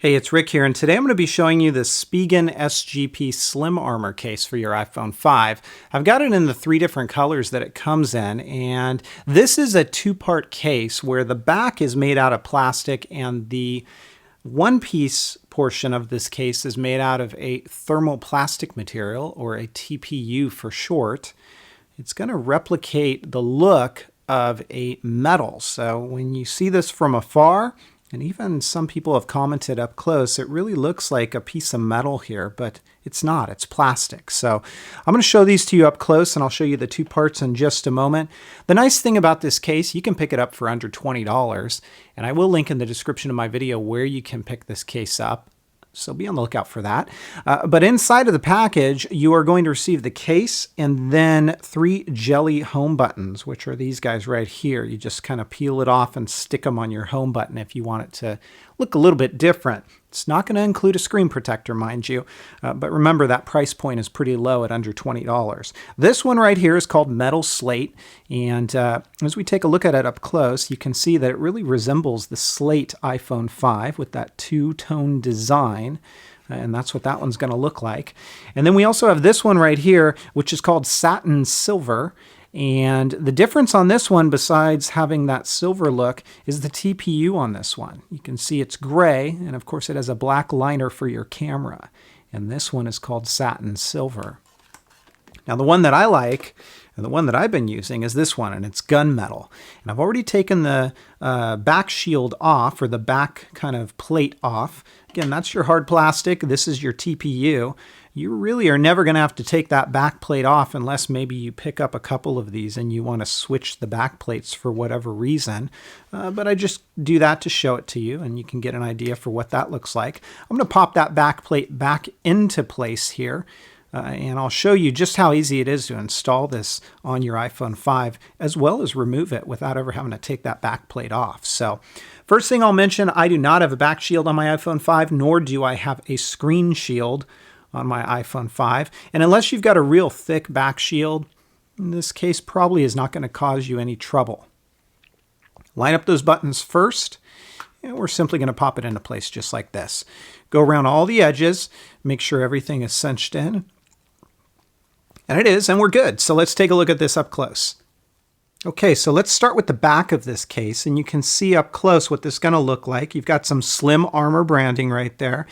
Hey, it's Rick here, and today I'm going to be showing you the Spigen SGP Slim Armor case for your iPhone 5. I've got it in the three different colors that it comes in, and this is a two-part case where the back is made out of plastic and the one-piece portion of this case is made out of a thermoplastic material, or a TPU for short. It's going to replicate the look of a metal, so when you see this from afar, and even some people have commented up close, it really looks like a piece of metal here, but it's not, it's plastic. So I'm going to show these to you up close, and I'll show you the two parts in just a moment. The nice thing about this case, you can pick it up for under $20, and I will link in the description of my video where you can pick this case up. So be on the lookout for that. But inside of the package, you are going to receive the case and then 3 jelly home buttons, which are these guys right here. You just kind of peel it off and stick them on your home button if you want it to look a little bit different. It's not going to include a screen protector, mind you, but remember that price point is pretty low at under $20. This one right here is called Metal Slate, and as we take a look at it up close, you can see that it really resembles the Slate iPhone 5 with that two-tone design, and that's what that one's going to look like. And then we also have this one right here, which is called Satin Silver. And the difference on this one, besides having that silver look, is the TPU on this one. You can see it's gray, and of course it has a black liner for your camera. And this one is called Satin Silver. Now the one that I like, and the one that I've been using, is this one, and it's gunmetal. And I've already taken the back shield off, or the back kind of plate off. Again, that's your hard plastic. This is your TPU. You really are never going to have to take that back plate off unless maybe you pick up a couple of these and you want to switch the back plates for whatever reason. But I just do that to show it to you, and you can get an idea for what that looks like. I'm going to pop that back plate back into place here. And I'll show you just how easy it is to install this on your iPhone 5, as well as remove it without ever having to take that back plate off. So first thing I'll mention, I do not have a back shield on my iPhone 5, nor do I have a screen shield on my iPhone 5. And unless you've got a real thick back shield, in this case probably is not going to cause you any trouble. Line up those buttons first, and we're simply going to pop it into place just like this. Go around all the edges, make sure everything is cinched in. And it is, and we're good. So let's take a look at this up close. Okay, so let's start with the back of this case, and you can see up close what this is going to look like. You've got some Slim Armor branding right there.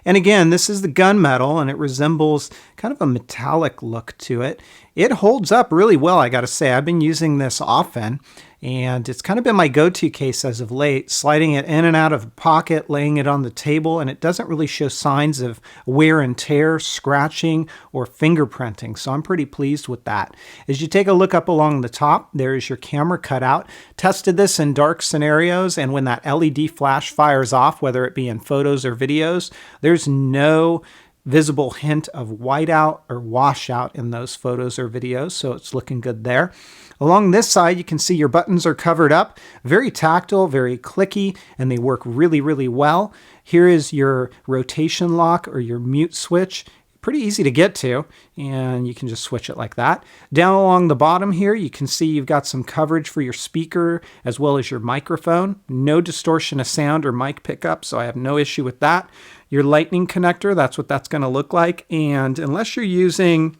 And again, this is the gunmetal, and it resembles kind of a metallic look to it. It holds up really well, I got to say. I've been using this often, and it's kind of been my go-to case as of late, sliding it in and out of a pocket, laying it on the table, and it doesn't really show signs of wear and tear, scratching, or fingerprinting, so I'm pretty pleased with that. As you take a look up along the top, there is your camera cutout. Tested this in dark scenarios, and when that LED flash fires off, whether it be in photos or videos, there's no visible hint of whiteout or washout in those photos or videos, so it's looking good there. Along this side, you can see your buttons are covered up, very tactile, very clicky, and they work really, really well. Here is your rotation lock or your mute switch. Pretty easy to get to, and you can just switch it like that. Down along the bottom here, you can see you've got some coverage for your speaker as well as your microphone. No distortion of sound or mic pickup, so I have no issue with that. Your lightning connector, that's what that's going to look like, and unless you're using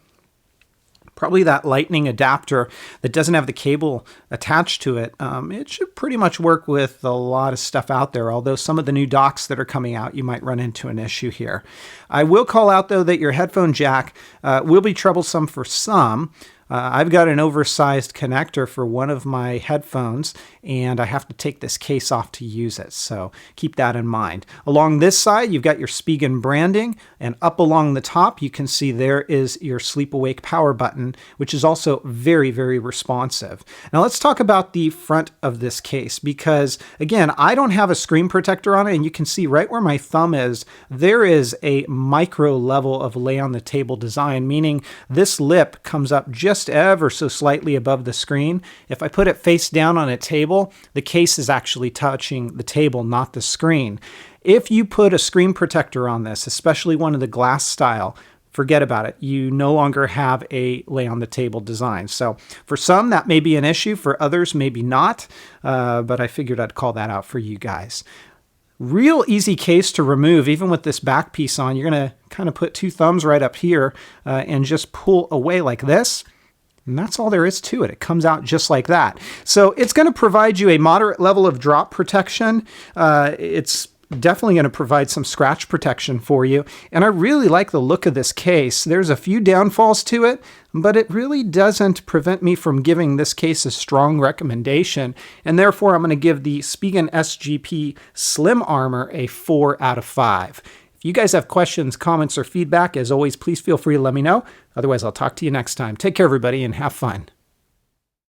probably that lightning adapter that doesn't have the cable attached to it, it should pretty much work with a lot of stuff out there, although some of the new docks that are coming out, you might run into an issue here. I will call out, though, that your headphone jack will be troublesome for some. I've got an oversized connector for one of my headphones, and I have to take this case off to use it, so keep that in mind. Along this side, you've got your Spigen branding, and up along the top, you can see there is your sleep awake power button, which is also very, very responsive. Now let's talk about the front of this case, because again, I don't have a screen protector on it, and you can see right where my thumb is, there is a micro level of lay on the table design, meaning this lip comes up just ever so slightly above the screen. If I put it face down on a table, the case is actually touching the table, not the screen. If you put a screen protector on this, especially one of the glass style, forget about it. You no longer have a lay on the table design. So for some, that may be an issue. For others, maybe not. But I figured I'd call that out for you guys. Real easy case to remove, even with this back piece on. You're going to kind of put two thumbs right up here and just pull away like this. And that's all there is to it. It comes out just like that. So it's going to provide you a moderate level of drop protection. It's definitely going to provide some scratch protection for you. And I really like the look of this case. There's a few downfalls to it, but it really doesn't prevent me from giving this case a strong recommendation. And therefore, I'm going to give the Spigen SGP Slim Armor a 4 out of 5. If you guys have questions, comments, or feedback, as always, please feel free to let me know. Otherwise, I'll talk to you next time. Take care, everybody, and have fun.